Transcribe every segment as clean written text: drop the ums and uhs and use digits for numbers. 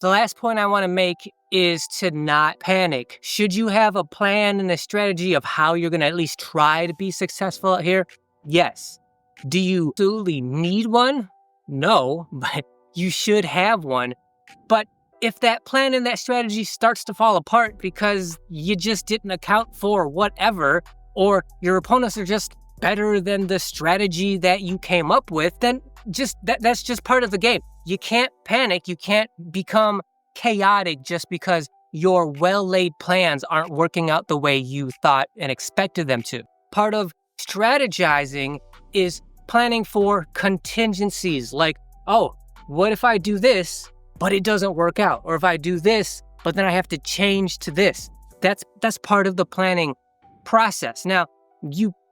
The last point I want to make is to not panic. Should you have a plan and a strategy of how you're going to at least try to be successful out here? Yes. Do you absolutely need one? No, but you should have one. But if that plan and that strategy starts to fall apart because you just didn't account for whatever, or your opponents are just better than the strategy that you came up with, then that's just part of the game. You can't panic. You can't become chaotic just because your well-laid plans aren't working out the way you thought and expected them to. Part of strategizing is planning for contingencies, like, oh, what if I do this, but it doesn't work out? Or if I do this, but then I have to change to this. That's part of the planning process. Now,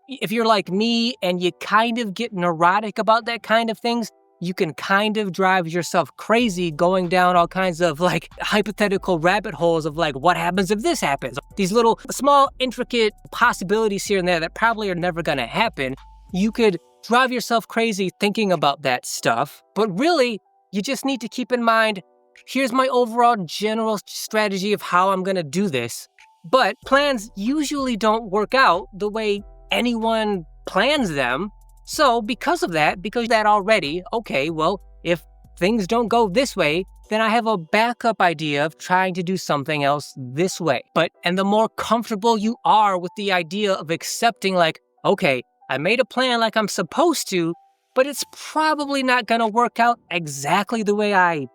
if you're like me and you kind of get neurotic about that kind of things, you can kind of drive yourself crazy going down all kinds of like hypothetical rabbit holes of like, what happens if this happens? These little small intricate possibilities here and there that probably are never gonna happen. You could drive yourself crazy thinking about that stuff, but really you just need to keep in mind, here's my overall general strategy of how I'm gonna do this. But plans usually don't work out the way anyone plans them. So because of that already, okay, well, if things don't go this way, then I have a backup idea of trying to do something else this way. And the more comfortable you are with the idea of accepting like, okay, I made a plan like I'm supposed to, but it's probably not gonna work out exactly the way I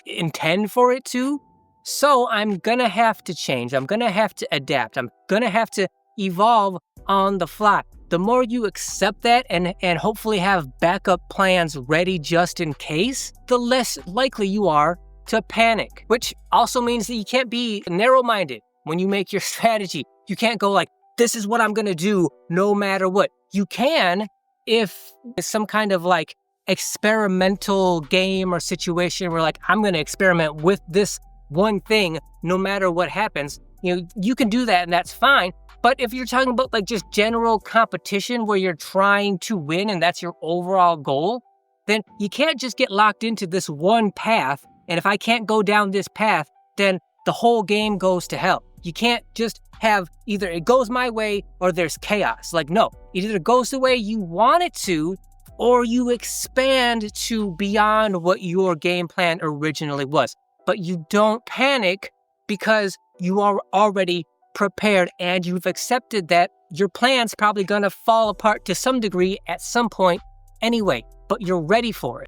intend for it to. So I'm gonna have to change. I'm gonna have to adapt. I'm gonna have to evolve on the fly. The more you accept that and hopefully have backup plans ready just in case, the less likely you are to panic, which also means that you can't be narrow-minded when you make your strategy. You can't go like, this is what I'm gonna do no matter what. You can if it's some kind of like experimental game or situation where like, I'm gonna experiment with this one thing no matter what happens. You can do that and that's fine. But if you're talking about like just general competition where you're trying to win and that's your overall goal, then you can't just get locked into this one path. And if I can't go down this path, then the whole game goes to hell. You can't just have either it goes my way or there's chaos. Like, no, it either goes the way you want it to, or you expand to beyond what your game plan originally was. But you don't panic because you are already prepared and you've accepted that your plan's probably gonna fall apart to some degree at some point anyway, but you're ready for it.